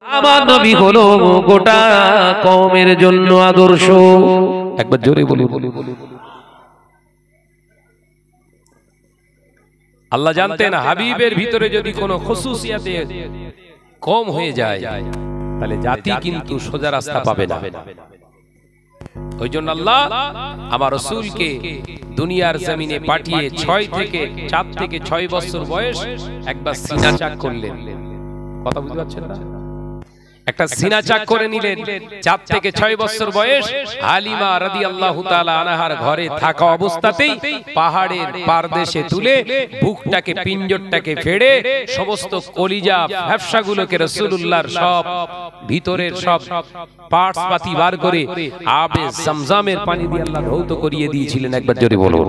আমার নবী হলো গোটা কওমের জন্য আদর্শ। একবার জোরে বলি। আল্লাহ জানতেন হাবিবের ভিতরে যদি কোনো খুসুসিয়াতে কম হয়ে যায় তাহলে জাতি কিন্তু সোজা রাস্তা পাবে না। ওই জন্য আল্লাহ আমার রাসূলকে দুনিয়ার জমিনে পাঠিয়ে 4 থেকে 6 বছর বয়স একবার সিনা চাক করলেন। কথা বুঝতে পারছেন না? একটা সিনা চাক করে নিলেন। 4 থেকে 6 বছর বয়স হালিমা রাদিয়াল্লাহু তাআলা আনহার ঘরে থাকা অবস্থাতেই পাহাড়ের পারদেশে তুলে বুকটাকে পিঞ্জরটাকে ফেড়ে সমস্ত কলিজা ফ্যাপসাগুলোকে রাসূলুল্লাহর সব ভিতরের সব পার্টস পাতি বার করে আবে জমজমের পানি দিয়ে আল্লাহ ধৌত করিয়ে দিয়েছিলেন। একবার জোরে বলো।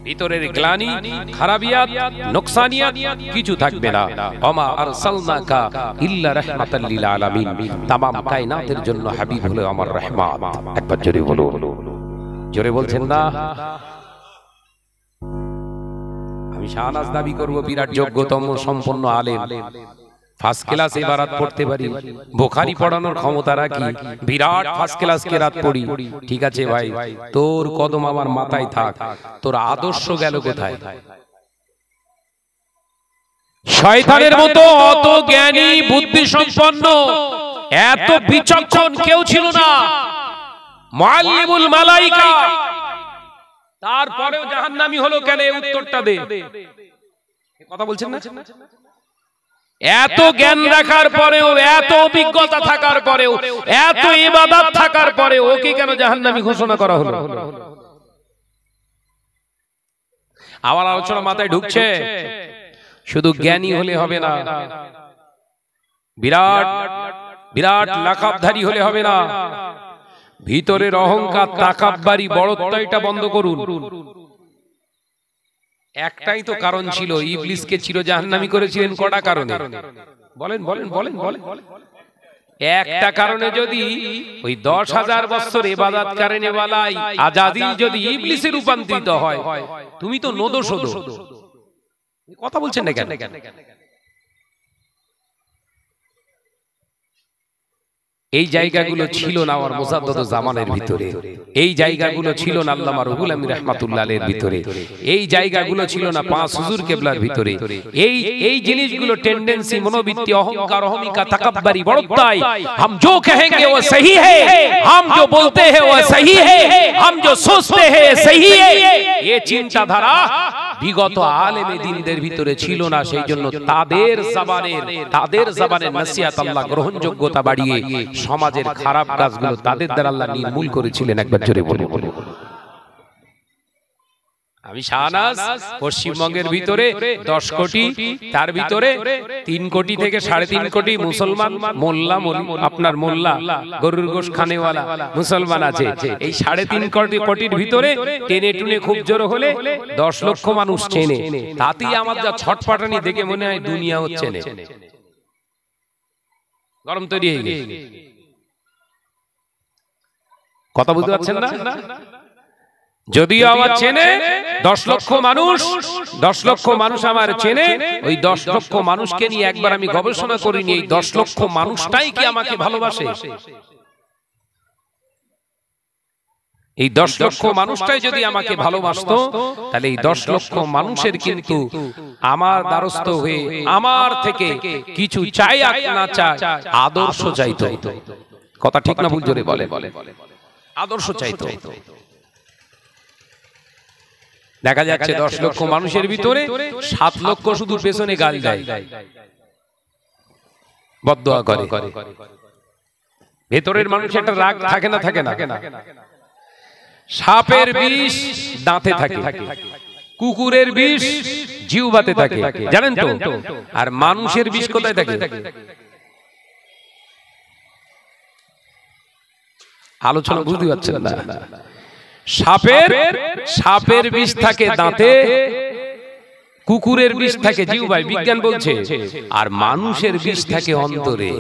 ভিতরের গ্লানি খারাবিয়াত নোকসানিয়াত কিছু থাকবে না। ওমা আরসালনাকা ইল্লা রাহমাতাল লিল আলামিন, तमाम কায়নাতের জন্য হাবিব হলো আমার রহমত। একবার জোরে বলো। জোরে বলছেন না? আমি শাহনাজ দাবি করব বিরাট যোগ্যতম সম্পন্ন আলেম, ফার্স্ট ক্লাস ইবারত পড়তে পারি, বুখারী পড়ানোর ক্ষমতা রাখি, বিরাট ফার্স্ট ক্লাস কেরাত পড়ি। ঠিক আছে ভাই, তোর কদম আমার মাথায় থাক, তোর আদর্শ গেল কোথায়? শয়তানের মতো অত জ্ঞানী বুদ্ধি সম্পন্ন এত বিচক্ষণ কেউ ছিল না। মুআল্লিমুল মালায়েকা, তারপরেও জাহান্নামী হলো কেন? উত্তরটা দে। কথা বলছেন না? এত জ্ঞান রাখার পরেও, এত অভিজ্ঞতা থাকার পরেও, এত ইবাদত থাকার পরেও ওকে কেন জাহান্নামী ঘোষণা করা হলো? আমার আলোচনা মাথায় ঢুকছে? শুধু জ্ঞানী হলে হবে না, বিরাট বিরাট লাকাবধারী হলে হবে না। ভিতরের অহংকার, তাকাব্বারি, বড়ত্বটা বন্ধ করুন। একটাই তো কারণ ছিল, ইবলিসকে চির জাহান্নামী করেছিলেন কটা কারণে? বলেন বলেন বলেন বলেন। একটা কারণে যদি ওই 10,000 বছর ইবাদত করেনেওয়ালাই আজাদিল যদি ইবলিসে রূপান্তরিত হয়, তুমি তো নদোষদ। কথা বলছেন না কেন? এই জায়গাগুলো ছিল না আমার মুজাদ্দদ জামানের ভিতরে, এই জায়গাগুলো ছিল না আল্লামা রুহুল আমিন রাহমাতুল্লাহ আলাইহির ভিতরে, এই জায়গাগুলো ছিল না পাঁচ হুজুর কেবলার ভিতরে। এই জিনিসগুলো টেন্ডেন্সি, মনোবৃত্তি, অহংকার, অহমিকা, তাকাব্বুরি, বড়ত্বাই, हम जो कहेंगे वो सही है, हम जो बोलते हैं वो सही है, हम जो सोचते हैं सही है, ये চিন্তাধারা বিগত আলেমে দ্বীনদের ভিতরে ছিল না। সেই জন্য তাদের জবানের নসিহত আল্লাহ গ্রহণযোগ্যতা বাড়িয়ে সমাজের খারাপ কাজগুলো তাদের দ্বারা আল্লাহ নির্মূল করেছিলেন। একবার জোরে বলুন। আমি শাহনাজ পশ্চিমবঙ্গের ভিতরে 10 কোটি, তার ভিতরে 3 কোটি থেকে 3.5 কোটি মুসলমান মোল্লা, আপনার মোল্লা গরুর গোশ খানেওয়ালা মুসলমান আছে। এই 3.5 কোটির ভিতরে টেনে টুনে খুব জোর হলে 10 লক্ষ মানুষ চেনে। তাতেই আমার যা ছটপটানি দেখে মনে হয় দুনিয়া হচ্ছে না, গরম তৈরি হয়ে গেছে। কথা বুঝতে পারছেন না? যদিও আমার চেনে 10 লক্ষ মানুষ, 10 লক্ষ মানুষ আমার চেনে, ওই 10 লক্ষ মানুষকে নিয়ে একবার আমি গবেষণা করিনি এই 10 লক্ষ মানুষটাই কি আমাকে ভালোবাসে? এই 10 লক্ষ মানুষটাই যদি আমাকে ভালোবাসতো তাহলে এই 10 লক্ষ মানুষের কিন্তু আমার দ্বারস্থ হয়ে আমার থেকে কিছু চাই আর না চাই আদর্শ চাইতো। কথা ঠিক না ভুল? জোরে বলে। আদর্শ চাইতো। দেখা যাচ্ছে 10 লক্ষ মানুষের ভিতরে 7 লক্ষ শুধু পেছনে গাল দেয়, বদদোয়া করে। ভেতরের মানুষ একটা রাগ থাকে না? থাকে না? সাপের বিষ দাঁতে থাকে, কুকুরের বিষ জিহ্বাতে থাকে, জানেন তো? আর মানুষের বিষ কোথায় থাকে? আলোচনা বুঝতে পারছেন না? সাপের বিষ থাকে দাঁতে, কুকুরের বিষ থাকে জিহ্বায়, বিজ্ঞান বলছে, আর মানুষের বিষ থাকে অন্তরে।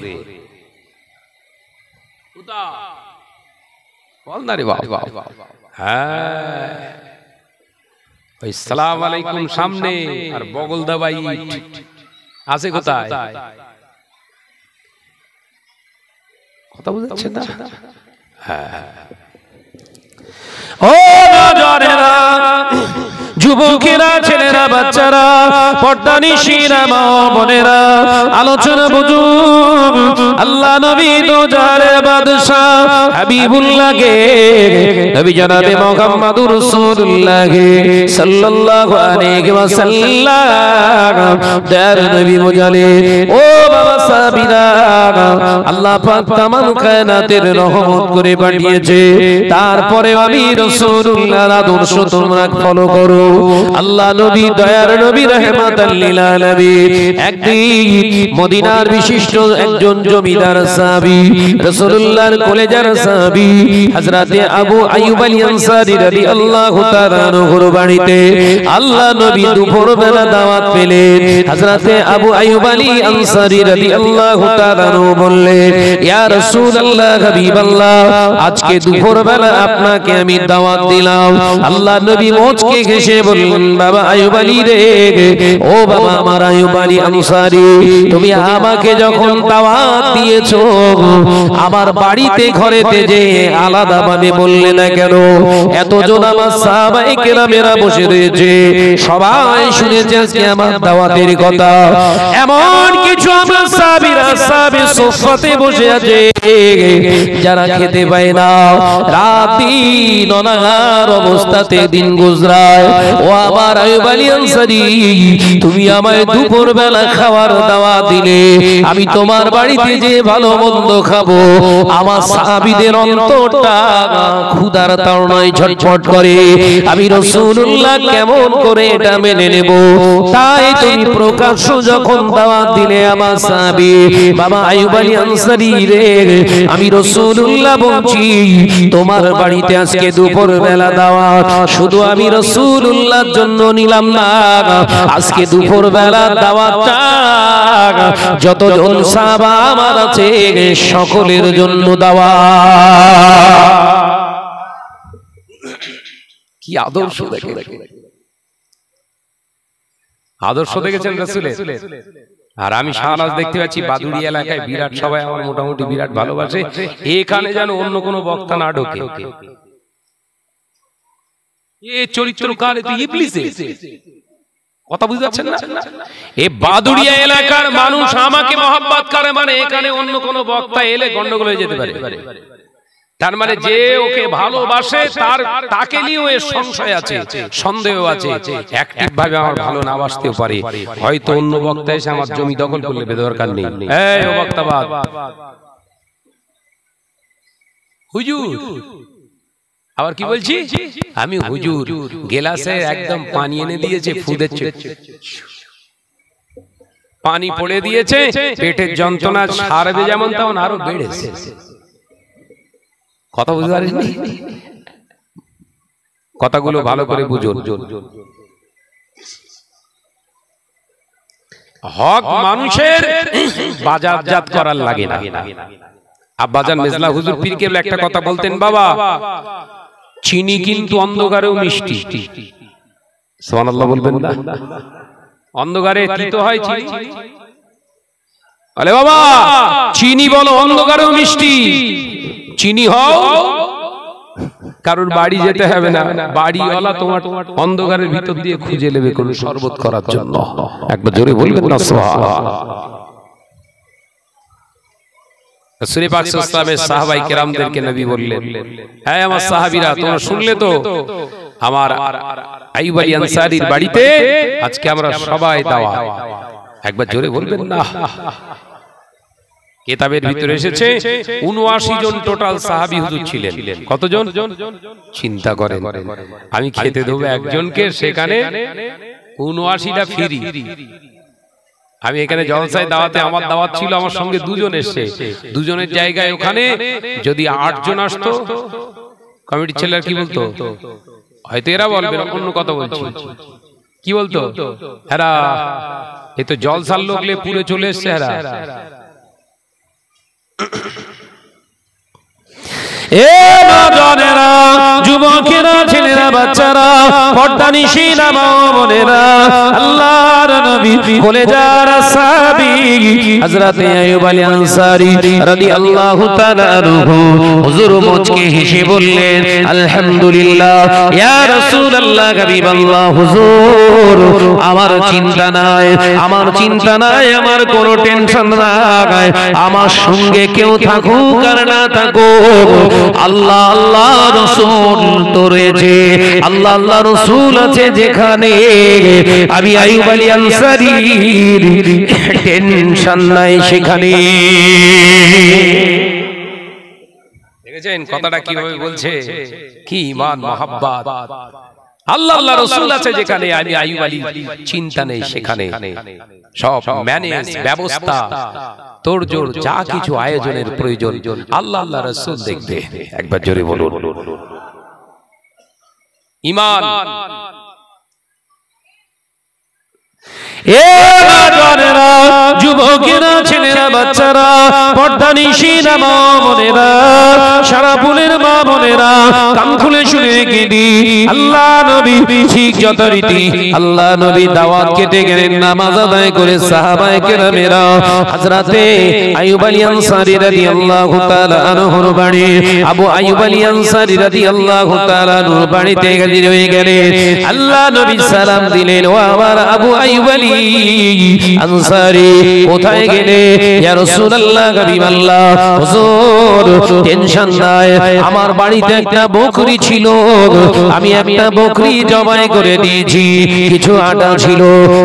বল না রে বাবা। হ্যাঁ, ওই সালাম আলাইকুম সামনে আর বগল দাবাই আছে কোথায়? কথা বুঝছেন না? হ্যাঁ, ও নজরেরা, যুবকেরা, ছেলেরা, বাচ্চারা, পর্দানিশীরা, মা বোনেরা, আলোচনা বুঝুন। আল্লাহ নবী তো জানের বাদশা হাবিবুল্লাহকে, নবী জনাবে মুহাম্মদুর রাসূলুল্লাহ সাল্লাল্লাহু আলাইহি ওয়াসাল্লাম দয়ার নবী বোঝালে, ও বাবা সাহাবীরা, আল্লাহ পাক তামাম কায়নাতের রহমত করে পাঠিয়েছে, তারপরে আমি রাসূলুল্লাহর আদর্শ তোমরা ফলো করো। আল্লাহ নবী, দয়ার নবী, রাহমাতাল লিল আলামিন, একদিন মদিনার বিশিষ্ট একজন জমিদার সাহাবী, রাসূলুল্লাহর কলেজার সাহাবী হযরতে আবু আইয়ুব আল আনসারী রাদিয়াল্লাহু তাআলা আনহুর বাড়িতে আল্লাহ নবী দুপুর বেলা দাওয়াত পেলেন। হযরতে আবু আইয়ুব আলী আনসারী রাদিয়াল্লাহু তাআলা আনহু বললেন, ইয়া রাসূলুল্লাহ, হাবিবাল্লাহ, আজকে দুপুর বেলা আপনাকে আমি দাওয়াত দিলাম। আল্লাহ নবী মুচকে হেসে বললেন, বাবা আইয়ুব আলী রে, ও বাবা আমার আইয়ুব আলী আনসারী, তুমি আমাকে যখন দাওয়াত দিয়েছো, আমার বাড়িতে ঘরেতে যে আলাদা ভাবে বললে না কেন? এতজন আমার সাহাবায়ে কেরামেরা বসে রয়েছে, সবাই শুনেছে আজকে আমার দাওয়াতের কথা। এমন কিছু আমার সাহাবীরা সাহাবী সুফফাতে বসে আছে, যারা খেতে পায় না, রাত দিন অনাহার অবস্থাতে দিন গুজরায়। ও আমার আইয়ুব আলী আনসারী, তুমি আমায় দুপুর বেলা খাওয়ার দাওয়াত দিলে, আমি তোমার বাড়িতে যে ভালো মন্দ খাবো, আমার সাহাবীদের অন্তরটা ক্ষুধার তাড়নায় ঝটফট করে। আমি রাসূলুল্লাহ কেমন করে এটা মেনে নেব? তাই তুমি প্রকাশ্য যখন দাওয়াত দিলে আমার সাহাবী বাবা আইয়ুব আলী আনসারী রে, আমি রাসূলুল্লাহ বলছি, তোমার বাড়িতে আজকে দুপুর বেলা দাওয়াত শুধু আমি রাসূলুল্লাহর জন্য নিলাম না, আজকে দুপুর বেলা দাওয়াতটা যতজন সাহাবা আমার আছে সকলের জন্য দাওয়াত। কি আদর্শ দেখে, আদর্শ দেখেছেন রাসূলের। আর আমি শাহনাজ দেখতে পাচ্ছি বাদুড়ি এলাকায় বিরাট সবাই আমার মোটামুটি বিরাট ভালোবাসে, এখানে যেন অন্য কোনো বক্তা না ঢোকে। এ চরিত্রকার ইবলিসে, কথা বুঝতে পারছেন না? এই বাদুড়িয়া এলাকার মানুষ আমাকে মহব্বত করে, মানে এখানে অন্য কোনো বক্তা এলে গন্ডগোল হয়ে যেতে পারে। তার মানে যে ওকে ভালোবাসে তাকে নিয়েও এর সংশয় আছে, সন্দেহ আছে, অ্যাক্টিভ ভাবে আমার ভালো না বাসতেও পারে। হয়তো অন্য বক্তা এসে আমার জমি দখল করলে বেদরকার নেই। এই ও বক্তাবাদ, হুজুর, আবার কি বলছি আমি? হুজুর গেলাসে একদম পানি এনে দিয়েছে, ফুদেছে, পানি পড়ে দিয়েছে, পেটের যন্ত্রণা সারবে যেমন তেমন আরো বেড়েছে। কথা বুঝতে পারিনি? কথাগুলো ভালো করে বুঝুন। হক মানুষের বাজারজাত করার লাগে না। আব্বাজান মেজলা হুজুর পীর কেবলা একটা কথা বলতেন, বাবা চিনি কিন্তু অন্ধকারেও মিষ্টি। সুবহানাল্লাহ বলবেন না? অন্ধকারে তিতো হয় চিনি। আরে বাবা চিনি বলো অন্ধকারেও মিষ্টি। চিনি হও, কারোর বাড়ি যেতে হবে না, বাড়িওয়ালা তোমার অন্ধকারের ভিতর দিয়ে খুঁজে নেবে কোন শরবত করার জন্য। একবার জোরে বলবেন না সুবহানাল্লাহ। রাসূল পাক সাল্লাল্লাহু আলাইহি ওয়াসাল্লামের সাহাবায়ে কেরামদেরকে নবী বললেন, হ্যাঁ আমার সাহাবীরা তোমরা শুনলে তো, আমার আইয়ুব আলী আনসারীর বাড়িতে আজকে আমরা সবাই দাওয়াত। একবার জোরে বলবেন না। কিতাবের ভিতরে এসেছে ৭৯ জন টোটাল সাহাবী হুজুর ছিলেন। কতজন চিন্তা করেন? আমি খেতে দেব একজনকে, সেখানে ৭৯টা ফ্রি। আমি এখানে জলসায় দাওয়াতে, আমার দাওয়াত ছিল, আমার সঙ্গে দুজন এসেছে, দুজনের জায়গায় ওখানে যদি ৮ জন আসতো, কমিটির ছেলেরা কি বলতো? হয়তো এরা বলবে অন্য কথা বলছি, কি বলতো? এরা এই তো জলসার লোকলে পুরে চলে এসছে। এরা এ নজনেরা, যুবকেরা, ছেলেরা, বাচ্চারা, পর্দানিশীনা মা বোনেরা, আল্লাহর নবী কলেজার সাহাবী হযরত আইয়ুব আলী আনসারী রাদিয়াল্লাহু তাআলা আনহু হুজুর মুচকে হেসে বললেন, আলহামদুলিল্লাহ ইয়া রাসূলুল্লাহ, হাবিবাল্লাহ, হুজুর আমার চিন্তা নাই, আমার চিন্তা নাই, আমার কোনো টেনশন নাই, আমার সঙ্গে কেউ থাকুক আর না থাকুক, আল্লাহ আল্লাহ রাসূল তো রয়েছে, আল্লাহ আল্লাহ রাসূল আছে যেখানে, আমি আইয়ুব আলী আনসারীর টেনশন নাই সেখানে। দেখেছেন কথাটা কিভাবে বলছে, কি ঈমান মুহাব্বত। আল্লাহ আল্লাহ রাসূল আছে যেখানে, আমি আইয়ুব আলী চিন্তা নেই সেখানে। সব ম্যানেজ, ব্যবস্থা, তোড়জোড়, যা কিছু আয়োজনের প্রয়োজন আল্লাহ আল্লাহ রাসূল দেখবে। একবার জোরে বলুন ঈমান। এ নজনেরা, যুবকেরা, ছেলেরা, বাচ্চারা, পর্দানিশীনা মা বোনেরা, সারা ফুলের মা বোনেরা, কান খুলে শুনে রেখে দি, আল্লাহ নবী ঠিক যথারীতি আল্লাহ নবী দাওয়াত খেতে গেলেন, নামাজ আদায় করে সাহাবায়ে কেরামেরা হযরতে আইয়ুব আলী আনসারী রাদিয়াল্লাহু তাআলা আনহুর বাড়ি, আবু আইয়ুব আলী আনসারী রাদিয়াল্লাহু তাআলা আনহুর বাড়িতে হাজির হয়ে গেলেন। আল্লাহ নবী সালাম দিলেন, ও আমার আবু আইয়ুব আলী আনসারী, কোথায় গেলে? ইয়া রাসূলুল্লাহ, হাবিবাল্লাহ, হুজুর টেনশন নাই, আমার বাড়িতে একটা বকরি ছিল, আমি একটা বকরি জবাই করে দিয়েছি, কিছু আটা ছিল,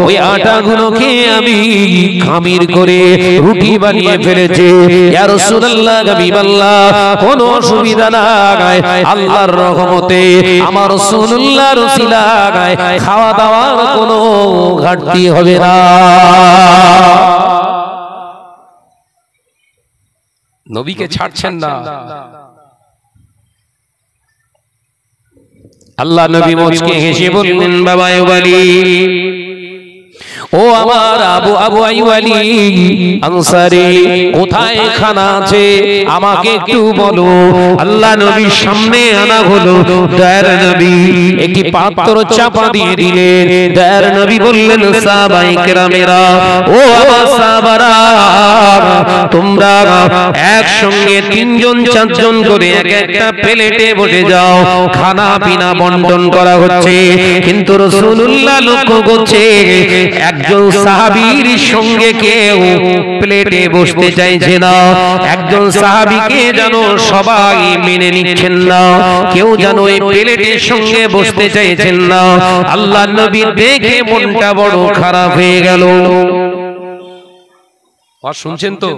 ওই আটাগুলোকে আমি খামির করে রুটি বানিয়ে ফেলেছি। ইয়া রাসূলুল্লাহ, হাবিবাল্লাহ, কোনো অসুবিধা নাই, আল্লাহর রহমতে আমার রাসূলুল্লাহর ওসিলায় খাওয়া দাওয়ার কোনো ঘাটতি হবে না। নবীকে ছাড়ছেন না। আল্লাহ নবী মুচকে হেসে বললেন, বাবা আইয়ুব আলী, ও আমার আবু আইয়ুব আলী আনসারী, কোথায় খানা আছে আমাকে একটু বলো। আল্লাহ নবীর সামনে আনা হলো, দয়ার নবী একটি পাত্র চাপা দিয়ে দিলেন। দয়ার নবী বললেন, সাহাবায়ে কেরামেরা, ও আমার সাহাবারা, তোমরা একসঙ্গে তিনজন চারজন করে এক একটা প্লেটে বসে যাও, খানা পিনা বন্টন করা হচ্ছে। কিন্তু রাসূলুল্লাহ লক্ষ্য করছে একজন সাহাবীর সঙ্গে কেউ প্লেটে বসতে চাইছে না, একজন সাহাবীকে যেন সবাই মেনে নিচ্ছেন না, কেউ যেন এই প্লেটের সঙ্গে বসতে চাইছেন না। আল্লাহর নবী দেখে মনটা বড় খারাপ হয়ে গেল। আর শুনছেন তো,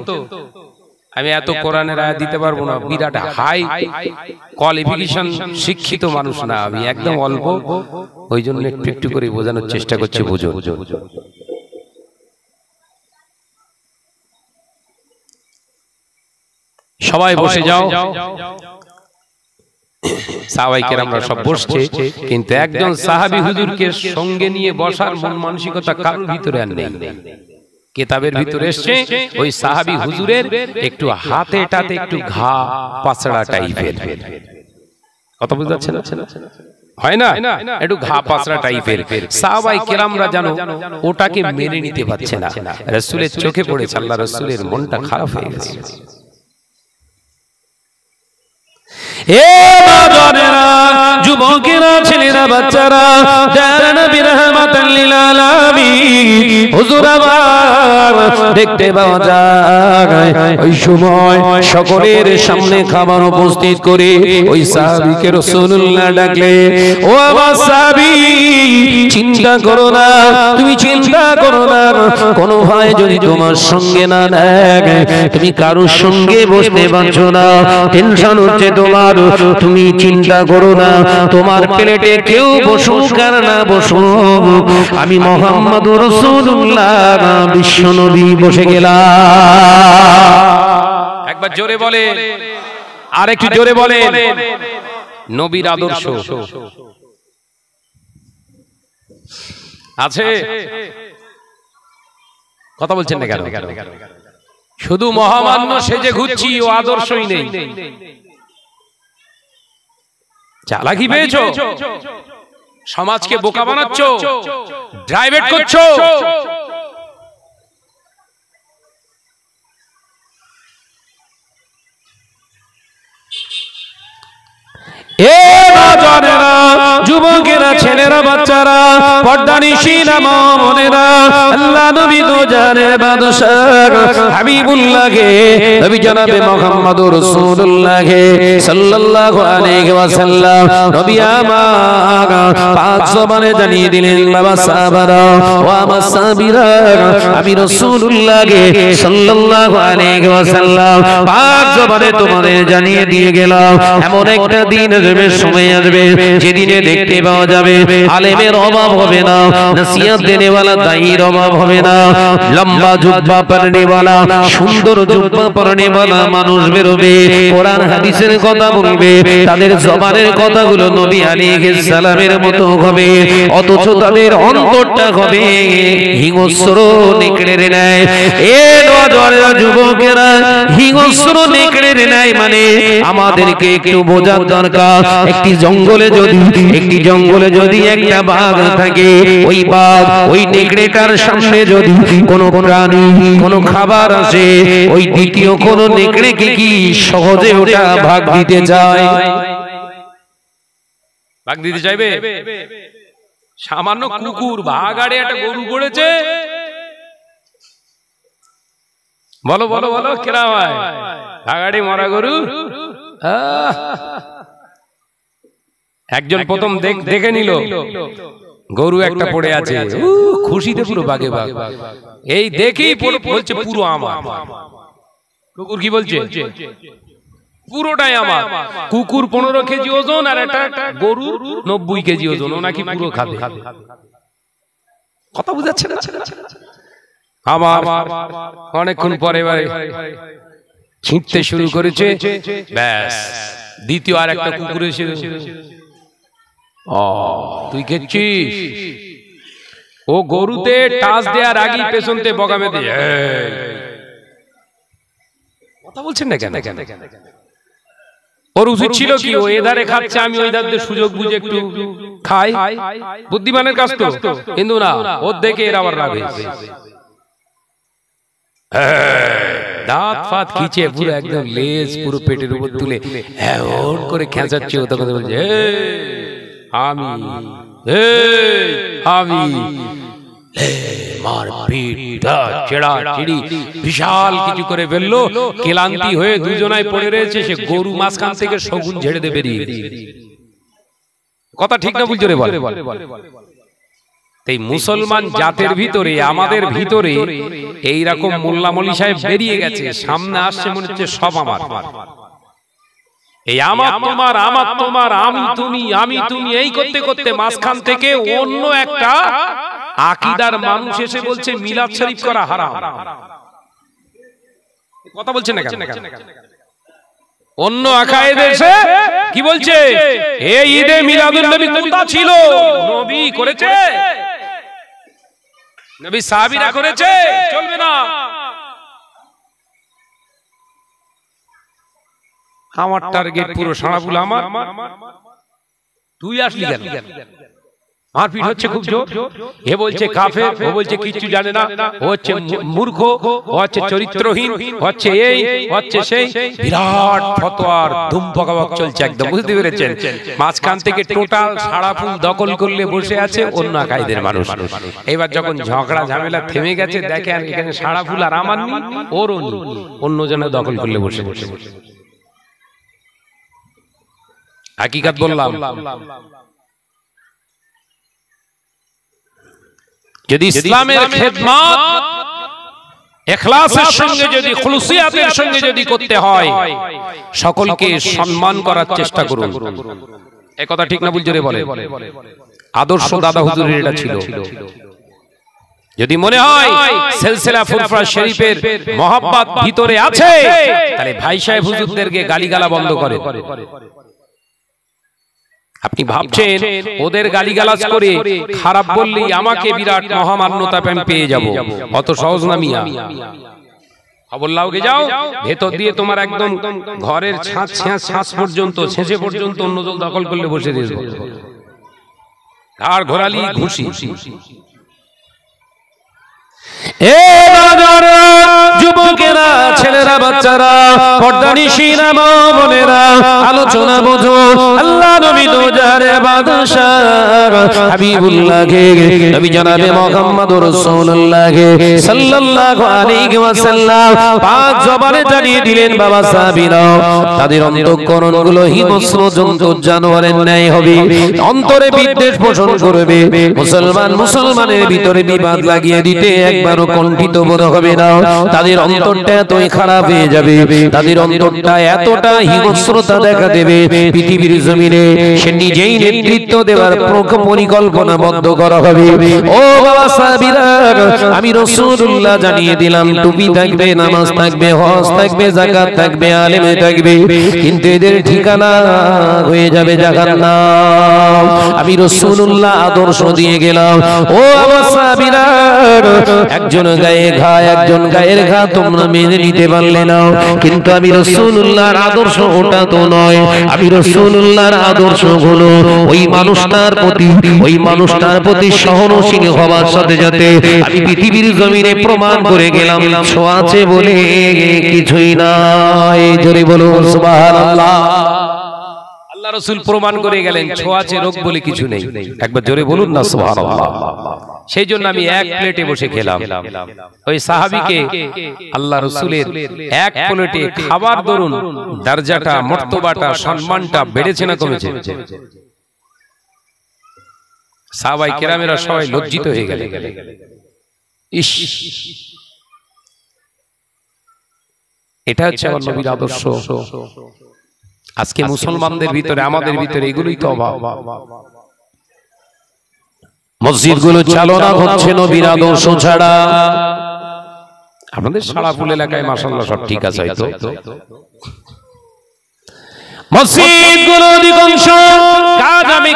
আমি এত কোরআনের আয়াত দিতে পারবো না, বিরাট হাই কোয়ালিফিকেশন শিক্ষিত মানুষ না আমি, একদম অল্প, ওই জন্য একটু একটু করে বোঝানোর চেষ্টা করছি, বুঝো। সবাই বসে যাও। সাহাবায়ে কেরামরা সব বসছে, কিন্তু একজন সাহাবী হুজুরকে সঙ্গে নিয়ে বসার মন মানসিকতা কারোর ভিতরে আর নেই। কিতাবের ভিতরে এসেছে ওই সাহাবী হুজুরের একটু হাতে টাতে একটু ঘা পাছড়া টাইপের, কথা বুঝতে পারছেন? হয় না, একটু ঘা পাছড়া টাইপের। সাহাবায়ে কেরামরা জানো ওটাকে মেনে নিতে পারছে না, রাসূলের চোখে পড়েছে, আল্লাহ রাসূলের মনটা খারাপ হয়ে গেছে। এ নজনেরা, যুবকেরা, ছেলেরা, বাচ্চারা, যারা নবী রাহমাতাল লিল আলামিন হুজুর আমার দেখতে পাওয়া যায়, ওই সময় সকলের সামনে খাবার উপস্থিত করে ওই সাহাবীকে রাসূলুল্লাহ ডাকলে, ও আমার সাহাবী, চিন্তা করো না, তুমি চিন্তা করো না, কোন ভাই যদি তোমার সঙ্গে না নেয়, তুমি কারোর সঙ্গে বসতে পারছো না, টেনশন হচ্ছে তোমার, তুমি চিন্তা করো না, তোমার প্লেটে কেউ বসুক আর না বসুক, আমি মুহাম্মদুর রাসূলুল্লাহ বিশ্বনবী বসে গেলাম। একবার জোরে বলে, আর একটু জোরে বলে, নবীর আদর্শ আছে, কথা বলছেন না কেন? শুধু মহামান্য সেজে ঘুরছি, ও আদর্শই নেই। চালাকি পেয়েছো, সমাজকে বোকা বানাচ্ছো, ড্রাইভেট করছো। যুবকেরা, ছেলেরা, বাচ্চারা, পর্দানিশীরা, মা বোনেরা, আল্লাহ নবী তো জানে বাদশাহ হাবিবুল্লাহকে, নবী জনাবে মুহাম্মদুর রাসূলুল্লাহ সাল্লাল্লাহু আলাইহি ওয়াসাল্লাম নবী আমার পাঁচ জবানে জানিয়ে দিলেন, বাবা সাহাবারা ও আমার সাহাবীরা, আমি রাসূলুল্লাহকে সাল্লাল্লাহু আলাইহি ওয়াসাল্লাম পাঁচ জবানে তোমাদের জানিয়ে দিয়ে গেলাম, এমন একটা দিন আসবে, সময় আসবে যেদিনে দেখতে পাওয়া যাবে আলেমের অভাব হবে না, নসিহত দেনেওয়ালা দায়ীর অভাব হবে না, লম্বা জুব্বা পরনেওয়ালা, সুন্দর জুব্বা পরনেওয়ালা মানুষ বেরোবে, কোরআন হাদিসের কথা বলবে, তাদের জবানের কথাগুলো নবী আলাইহিস সালামের মতো হবে, অথচ তাদের অন্তরটা হবে হিংস্র নেকড়ের ন্যায়। এ নওজোয়ানেরা, যুবকেরা, হিংস্র নেকড়ের ন্যায় মানে আমাদেরকে একটু বোঝার দরকার। একটি জঙ্গলে যদি একটা বাঘ থাকে, ওই বাঘ ওই নেকড়েটার সামনে যদি কোনো প্রাণী, কোনো খাবার আসে, ওই দ্বিতীয় কোন নেকড়েকে কি সহজে ওটা ভাগ দিতে চায়? ভাগ দিতে চাইবে? সামান্য কুকুর ভাগ আড়ে একটা গরু পড়েছে, বলো বলো বলো, কেরা হয় ভাগাড়ি মরা গরু? একজন প্রথম দেখে নিল গরু একটা পড়ে আছে, খুশিতে পুরো বাগে বাগ, এই দেখেই বলছে পুরো আমার। কুকুর কি বলছে? পুরোটাই আমার। কুকুর 15 কেজি ওজন আর একটা গরু 90 কেজি ওজন, ও নাকি পুরো খাবে। কথা বুঝাচ্ছে না? আমার অনেকক্ষণ পরে ছিঁড়তে শুরু করেছে, ব্যাস দ্বিতীয় আর একটা কুকুর এসে, তুই খেয়েছিস? ও গরুতে টাচ দেওয়ার আগে পেছনতে বগামে দিয়ে, কথা বলছেন না কেন? ওর উচিত ছিল কি, ও এধারে খাচ্ছে, আমি ওই ধারে সুযোগ বুঝে একটু খাই, বুদ্ধিমানের কাজ তো, কিন্তু না, ওর দেখে এর আবার রাগ হয়েছে, দাঁত ফাত খিচে পুরো একদম লেজ পুরো পেটের উপর তুলে হ্যাঁ করে খেঁচাচ্ছে। ও তখন বলছে আমি বিশাল কিছু করে ফেললো, ক্লান্তি হয়ে দুজনায় পড়ে রয়েছে, সে গরু মাঝখান থেকে শগুন ঝেড়ে দেবে। কথা ঠিক না বুঝছো রে? বলে এই মুসলমান জাতের ভিতরে, আমাদের ভিতরে এইরকম মোল্লা মৌলভী সাহেব বেরিয়ে গেছে, সামনে আসছে মনে হচ্ছে সব আমার। এই আমার তোমার, আমার তোমার, আমি তুমি এই করতে করতে মাঝখান থেকে অন্য একটা আকীদার মানুষ এসে বলছে মিলাদ শরীফ করা হারাম। কথা বলছেন না কেন? অন্য আকায়েদ এসে কি বলছে, এই ঈদে মিলাদুন নবী কোথা ছিল? নবী করেছে, নবী সাহাবীরা করেছে, চলবে না। আমার টার্গেট পুরো সারাপুল আমার, তুই আসলি কেন? মারপিট হচ্ছে খুব জোর। এ বলছে কাফের, ও বলছে কিচ্ছু জানে না, ও হচ্ছে মূর্খ, ও হচ্ছে চরিত্রহীন, হচ্ছে এই, হচ্ছে সেই, বিরাট ফতোয়ার ধুম পকাবক চলছে একদম, বুঝতে পেরেছেন? মাঝখান থেকে টোটাল সারাপুল দখল করলে বসে আছে অন্য আকায়েদের মানুষ। এবার যখন ঝগড়া ঝামেলা থেমে গেছে, দেখেন এখানে সারাপুল আর আমার নেই, ওর অন্য জনে দখল করলে বসে বসে। হাকিকাত বললাম, যদি ইসলামের খেদমত ইখলাসের সঙ্গে, যদি খুলুসিয়াতের সঙ্গে যদি করতে হয়, সকলকে সম্মান করার চেষ্টা করুন। এই কথা ঠিক না বুঝছো রে? বলে আদর্শ দাদা হুজুরের এটা ছিল। যদি মনে হয় সিলসিলা ফুরফুরা শরীফের মহব্বত ভিতরে আছে, তাহলে ভাই সাহেব হুজুরদেরকে গালিগালা বন্ধ করে। আপনি ভাবছেন ওদের গালিগালাজ করে খারাপ বললেই আমাকে বিরাট মহামান্যতা পেয়ে যাব, অত সহজ না মিয়া, খবর লাউকে যাও, ভেতর দিয়ে তোমার একদম ঘরের ছাঁচ পর্যন্ত, ছেঁচে পর্যন্ত অন্য দল দখল করলে বসে দিয়েছে, ঘাড় ঘোরালি ঘুষি। যুবকেরা, ছেলেরা, বাচ্চারা, পর্দানিশীরা, মা বোনেরা, আলোচনা বোঝো। আল্লাহ নবী তো যারে বাদশাহ হাবিবুল্লাহকে, নবী জনাবে মুহাম্মদুর রাসূলুল্লাহকে সাল্লাল্লাহু আলাইহি ওয়াসাল্লাম পাক জবানে জানিয়ে দিলেন, বাবা সাহাবীরা, তাদের অন্তঃকরণগুলো হিংস্র জন্তুর জানোয়ারের ন্যায় হবে, অন্তরে বিদ্বেষ পোষণ করবে, মুসলমানের ভিতরে বিবাদ লাগিয়ে দিতে একবারও কণ্ঠিত বোধ হবে না। তাদের অন্তরটা এতই খারাপ হয়ে যাবে, তাদের অন্তরটা এতটা হিংস্রতা দেখা দেবে, পৃথিবীর জমিনে সে নিজেই নেতৃত্ব দেওয়ার পরিকল্পনা বদ্ধ করা হবে। ও বাবা সাহাবীরা, আমি রাসূলুল্লাহ জানিয়ে দিলাম, টুপি থাকবে, নামাজ থাকবে, হজ থাকবে, যাকাত থাকবে, আলেম থাকবে, কিন্তু এদের ঠিকানা হয়ে যাবে জাহান্নাম। আমি রাসূলুল্লাহ আদর্শ দিয়ে গেলাম। ও বাবা সাহাবীরা, একজন গায়ে ঘা, একজন গায়ের ঘা তোমরা মেনে নিতে পারলে না, কিন্তু আমি রাসূলুল্লাহর আদর্শ ওটা তো নয়। আমি রাসূলুল্লাহর আদর্শ হলো ওই মানুষটার প্রতি সহনশীল হওয়ার সাথে সাথে আমি পৃথিবীর জমিনে প্রমাণ করে গেলাম, ছোঁয়াচে বলে কিছুই নাই। জোরে বলুন সুবহানাল্লাহ। আল্লাহ রাসূল প্রমাণ করে গেলেন, ছোঁয়াচে রোগ বলে কিছু নেই। একবার জোরে বলুন না সুবহানাল্লাহ। সেই জন্য আমি এক প্লেটে বসে খেলাম। ওই সাহাবীকে আল্লাহ রাসূলের এক প্লেটে খাবার দরুন দরজাটা, মর্তবাটা, সম্মানটা বেড়েছে না কমেছে? সাহাবায়ে কেরামেরা সবাই লজ্জিত হয়ে গেলেন। ইস, এটা হচ্ছে আমার নবীর আদর্শ। আজকে মুসলমানদের ভিতরে, আমাদের ভিতরে এগুলোই তো অভাব। মসজিদগুলো চালনা হচ্ছে নবীর আদর্শ ছাড়া। আপনাদের সারাপুল এলাকায় মাশাআল্লাহ সব ঠিক আছে হয়তো। মসজিদগুলো অধিকাংশ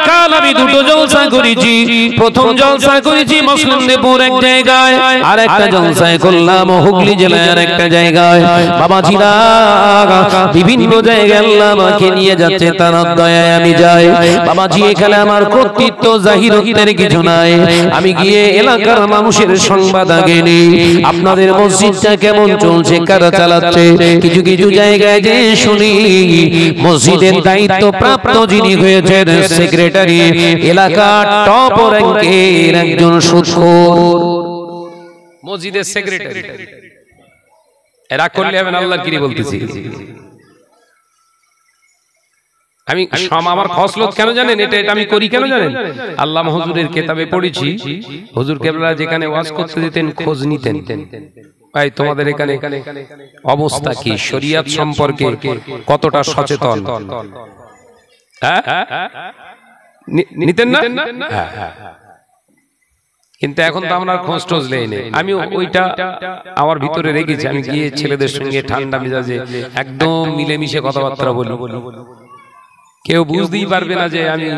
কাল আমি দুটো জলসা করেছি। প্রথম জলসা করেছি মুসলিমদেরপুর এক জায়গায়, আর একটা জলসা করলাম হুগলি জেলায় আর একটা জায়গায়। বাবাজিরা, বিভিন্ন জায়গায় আল্লাহ আমাকে নিয়ে যাচ্ছে, তার দয়ায় আমি যাই। বাবাজি, এখানে আমার কর্তৃত্ব জাহিরতের কিছু নাই। আমি গিয়ে এলাকার মানুষের সংবাদ আগে নিই, আপনাদের মসজিদটা কেমন চলছে, কারা চালাচ্ছে। কিছু কিছু জায়গায় যে শুনি মসজিদের দায়িত্ব প্রাপ্ত যিনি হয়েছেন সেক্রেটারি, এলাকার টপ র্যাঙ্কের একজন সুদখোর মসজিদের সেক্রেটারি। এরা করলে হবে না, আল্লাহর কি বলতেছি আমি। আমার খসলত কেন জানেন? এটা আমি করি কেন জানেন? আল্লাহ হুজুরের কিতাবে পড়েছি, হুজুর কেবলা যেখানে ওয়াজ করতে দিতেন খোঁজ নিতেন, ভাই তোমাদের এখানে অবস্থা কি, শরিয়ত সম্পর্কে কতটা সচেতন, নিতেন না? কিন্তু এখন তো আমরা খোঁজ টোজ নেই। আমি ওইটা আমার ভিতরে রেখেছি। আমি গিয়ে ছেলেদের সঙ্গে ঠান্ডা মেজাজে একদম মিলেমিশে কথাবার্তা বলি, কেউ বুঝতেই পারবে না যে আমি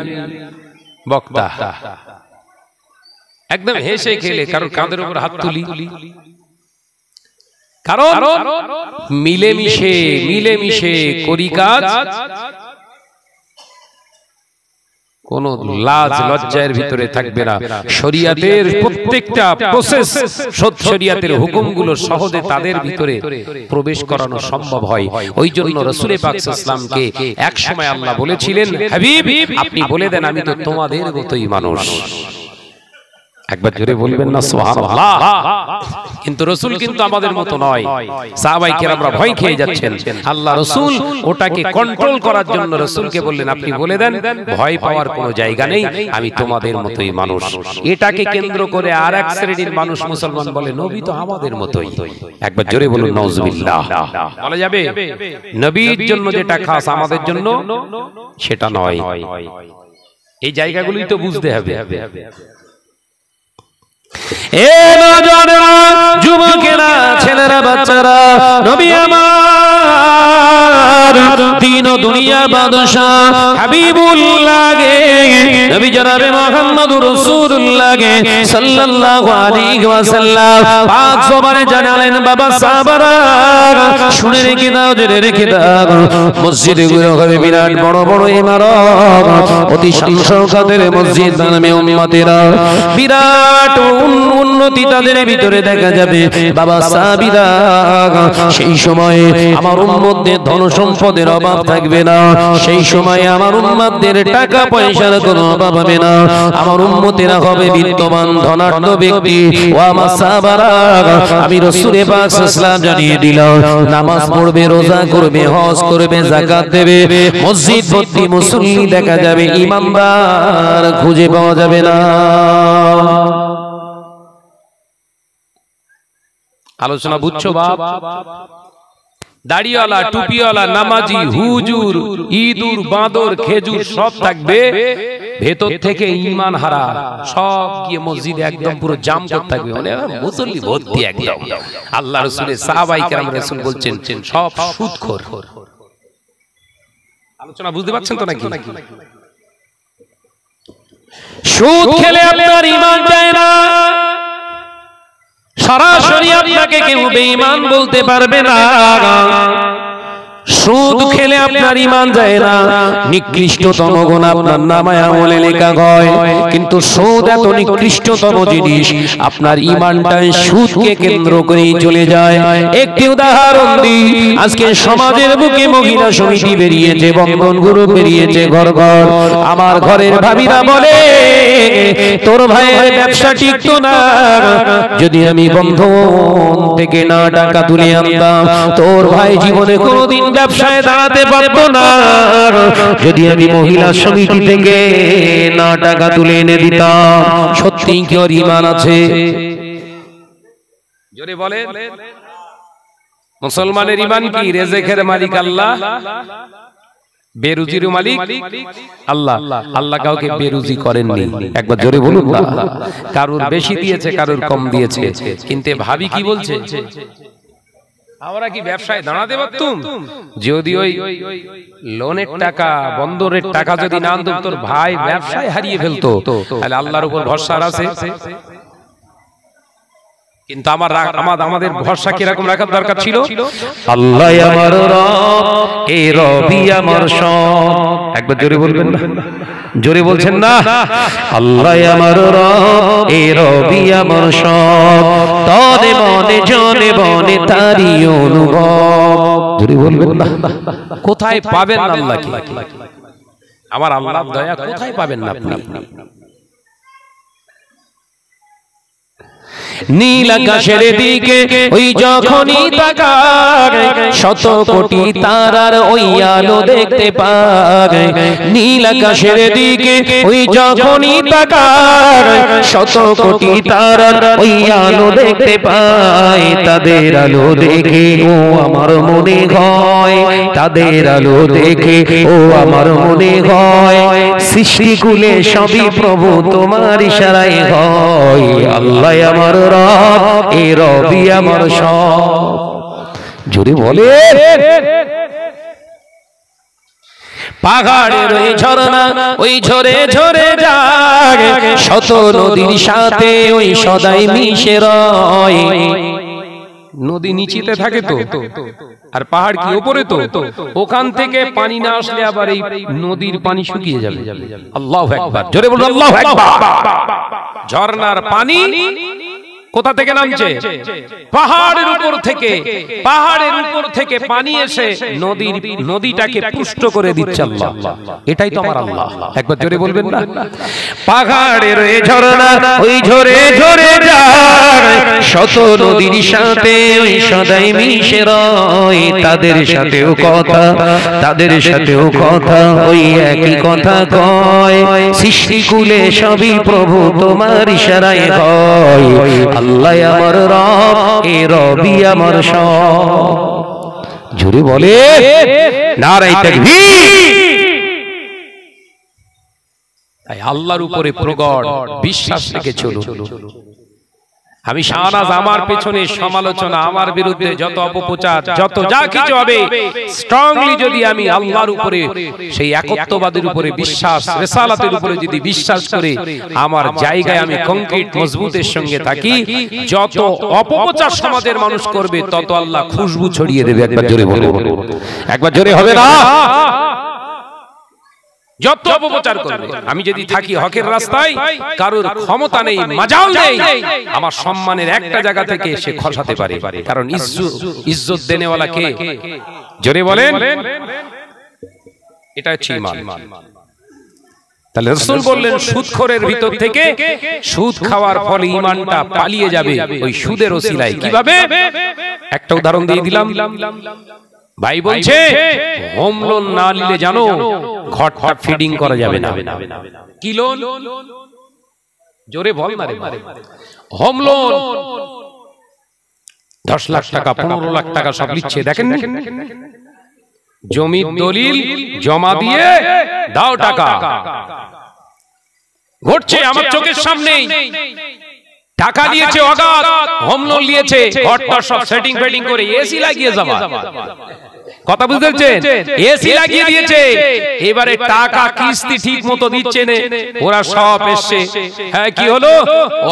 বক্তা। একদম হেসে খেলে কারোর কাঁধের উপর হাত তুলি, কারণ মিলেমিশে করি কাজ। কোন লাজ লজ্জার ভিতরে থাকবে না। শরিয়াতের প্রত্যেকটা প্রসেস, শরিয়াতের হুকুমগুলো সহজে তাদের ভিতরে প্রবেশ করানো সম্ভব হয়। ওই জন্য রাসূল পাক সাল্লাল্লাহু আলাইহি ওয়াসাল্লামকে এক সময় আল্লাহ বলেছিলেন, হাবিব আপনি বলে দেন আমি তো তোমাদের মতোই মানুষ। একবার জোরে বলবেন না সুবহানাল্লাহ। কিন্তু রাসূল কিন্তু আমাদের মতো নয়। সাহাবায়ে কেরামরা ভয় খেয়ে যাচ্ছেন। আল্লাহ রাসূল ওটাকে কন্ট্রোল করার জন্য রাসূলকে বললেন, আপনি বলে দেন ভয় পাওয়ার কোনো জায়গা নেই, আমি তোমাদের মতোই মানুষ। এটাকে কেন্দ্র করে আরেক শ্রেণীর মানুষ মুসলমান বলে নবী তো আমাদের মতোই। একবার জোরে বলুন নাউজুবিল্লাহ। বলা যাবে নবীর জন্য যেটা খাস আমাদের জন্য সেটা নয়। এই জায়গাগুলোই তো বুঝতে হবে। যুবকেরা, ছেলেরা, বাচ্চারা, নবী আমার সরদার দিন ও দুনিয়ার বাদশাহ হাবিবুল্লাহ গে নবী জনাবে মুহাম্মদুর রাসূলুল্লাহ গে সাল্লাল্লাহু আলাইহি ওয়াসাল্লাম পাক জবানে জানালেন বাবা সাহাবারা শুনে রেখে দাও, জেনে রেখে দাও, মসজিদগুলো হবে বিরাট বড় বড় ইমারত, অতি শান শওকতের মসজিদ বানাবে উম্মতেরা, বিরাট উন্নতি তাদের ভিতরে দেখা যাবে বাবা সাহাবীরা। সেই সময়ে আমার উম্মতদের ধন সম্পদের অভাব থাকবে না, সেই সময়ে আমার উম্মতদের টাকা পয়সার কোনো অভাব হবে না, আমার উম্মতেরা হবে বিত্তবান ধনাঢ্য ব্যক্তি। ও আমার সাহাবারা, আমি রাসূল পাক সাল্লাল্লাহু আলাইহি ওয়াসাল্লাম জানিয়ে দিলাম, নামাজ পড়বে, রোজা করবে, হজ করবে, যাকাত দেবে, মসজিদ ভর্তি মুসল্লি দেখা যাবে, ইমানদার খুঁজে পাওয়া যাবে না। আলোচনা বুঝছো বাপ? দাড়িওয়ালা, টুপিওয়ালা, নামাজি, হুজুর, ইঁদুর, বাঁদর, খেজুর সব থাকবে, ভেতর থেকে ঈমান হারা সব গিয়ে মসজিদে একদম পুরো জাম করতে থাকবে, মানে মুসল্লি ভর্তি একদম। আল্লাহ রাসূলের সাহাবায়ে কেরাম রাসূল বলছেন সব সুদখোর। আলোচনা বুঝতে পারছেন তো নাকি? সুদ খেলে আপনার ঈমান যায় না, সরাসরি আপনাকে কেউ বেঈমান বলতে পারবে না। সুদ খেলে আপনার ঈমান যায় না, নিকৃষ্টতম গুনাহ আপনার নামায়ে আমলে লেখা হয়, কিন্তু সুদ এত নিকৃষ্টতম জিনিস, আপনার ঈমানটা সুদকে কেন্দ্র করেই চলে যায়। একটি উদাহরণ দিই, আজকে সমাজের বুকে মহিলা সমিতি বেরিয়েছে, বন্ধন গ্রুপ বেরিয়েছে, ঘর ঘর। আমার ঘরের ভাবিরা বলে তোর ভাইয়ের ব্যবসা টিকতো না, যদি আমি বন্ধন থেকে না টাকা তুলে আনতাম তোর ভাই জীবনে কোনোদিন ব্যবসায় দাঁড়াতে পারতো না, যদি আমি মহিলা সমিতি থেকে না টাকা তুলে এনে দিতাম। সত্যি কি ওর ঈমান আছে? জোরে বলেন। মুসলমানের ঈমান কি? রিজকের মালিক আল্লাহ, বেরুজির মালিক আল্লাহ। আল্লাহ কাউকে বেরুজি করেননি, একবার জোরে বলুন না। কারুর বেশি দিয়েছে, কারুর কম দিয়েছে, কিন্তু ভাবি কি বলছে? আমরা কি ব্যবসায় দাঁড়াতে পারতুম যদি ওই লোনের টাকা, বন্দরের টাকা যদি না আনতাম, তোর ভাই ব্যবসায় হারিয়ে ফেলতো, তাহলে আল্লাহর উপর ভরসা আছে। কিন্তু আমাদের ভরসা কিরকম রাখার দরকার ছিল? আল্লাহ আমার রব, এই রবি আমার সব। একবার জোরে বলবেন না? জোরে বলছেন না? আল্লাহ আমার রব, এই রবি আমার সব, তনে মনে জনে বনে তারি অনুভব। জোরে বলবেন না? কোথায় পাবেন আল্লাহকে? আমার আল্লাহর দয়া কোথায় পাবেন না আপনি? নীল আকাশের দিকে ওই যখনই তাকায়, শত কোটি তারার ওই আলো দেখতে পায়। নীল আকাশের দিকে ওই যখনই তাকায়, শত কোটি তারার ওই আলো দেখতে পায়। তাদের আলো দেখে ও আমার মনে হয়, তাদের আলো দেখে ও আমার মনে হয়, সৃষ্টিকুলে সবই প্রভু তোমার ইশারায় হয়। আল্লাহ আমার রব, এ রবি আমার সব। জোরে বলে। পাহাড়ের ওই ঝরনা ওই ঝরে ঝরে যায়, শত নদীর সাথে ওই সদাই মিশে রয়। নদী নিচেতে থাকে তো, আর পাহাড় কি উপরে তো, ওখান থেকে পানি না আসলে আবার এই নদীর পানি শুকিয়ে যাবে। আল্লাহু আকবার, জোরে বলুন আল্লাহু আকবার। ঝর্ণার পানি কোথা থেকে নামছে? পাহাড়ের উপর থেকে। পাহাড়ের উপর থেকে পানি এসে নদীটাকে পুষ্ট করে দিচ্ছে আল্লাহ। এটাই তো আমার আল্লাহ। একবার জোরে বলবেন না? পাহাড়ের ওই ঝরনা ওই ঝরে ঝরে যায়, শত নদীর সাথে ওই সদাই মিশে রয়। তাদের সাথেও কথা, তাদের সাথেও কথা, ওই একই কথা কয়। সৃষ্টিকুলে সবই প্রভু তোমার ইশারায় হয়। আল্লাহ আমার রব, এ রবি আমার সব। জোরে বলে নারায়ে তাকবীর। তাই আল্লাহর উপরে প্রগাঢ় বিশ্বাস রেখে চলুন। আমি শাহনাজ আমার পেছনে সমালোচনা, আমার বিরুদ্ধে যত অপপ্রচার, যত যা কিছু হবে, স্ট্রংলি যদি আমি আল্লাহর উপরে, সেই একত্ববাদের উপরে বিশ্বাস, রিসালাতের উপরে যদি বিশ্বাস করে আমার জায়গায় আমি কংক্রিট মজবুতের সঙ্গে থাকি, যত অপপ্রচার সমাজের মানুষ করবে তত আল্লাহ খুশবু ছড়িয়ে দেবে। একবার জোরে বলুন, একবার জোরে হবে না? যত অপপ্রচার করবে, আমি যদি থাকি হকের রাস্তায়, কারোর ক্ষমতা নেই, মাজাল নেই আমার সম্মানের একটা জায়গা থেকে সে খসাতে পারে। কারণ ইজ্জত দেনেওয়ালা কে? জোরে বলেন। এটা হচ্ছে ঈমান। তাহলে রাসূল বললেন সুদখোরের ভিতর থেকে সুদ খাওয়ার ফলে ঈমানটা পালিয়ে যাবে ওই সুদের ওসিলায়। কিভাবে? একটা উদাহরণ দিয়ে দিলাম। ভাই বলছে হোম লোন না নিলে জানো ঘরটা ফিডিং করা যাবে না। কি লোন? জোরে বল না রে। হোম লোন 10 লাখ টাকা, 15 লাখ টাকা সব লিখছে, দেখেন জমির দলিল জমা দিয়ে দাও টাকা। ঘটছে আমার চোখের সামনেই। টাকা দিয়েছে অগাধ, হোম লোন নিয়েছে, ঘরটা সব সেটিং ফেটিং করে এসি লাগিয়ে জমা। কথা বুঝতে পারছেন? এসি লাগিয়ে দিয়েছে, এবারে টাকা কিস্তি ঠিক মতো দিচ্ছে না, ওরা সব এসছে। হ্যাঁ কি হলো? ও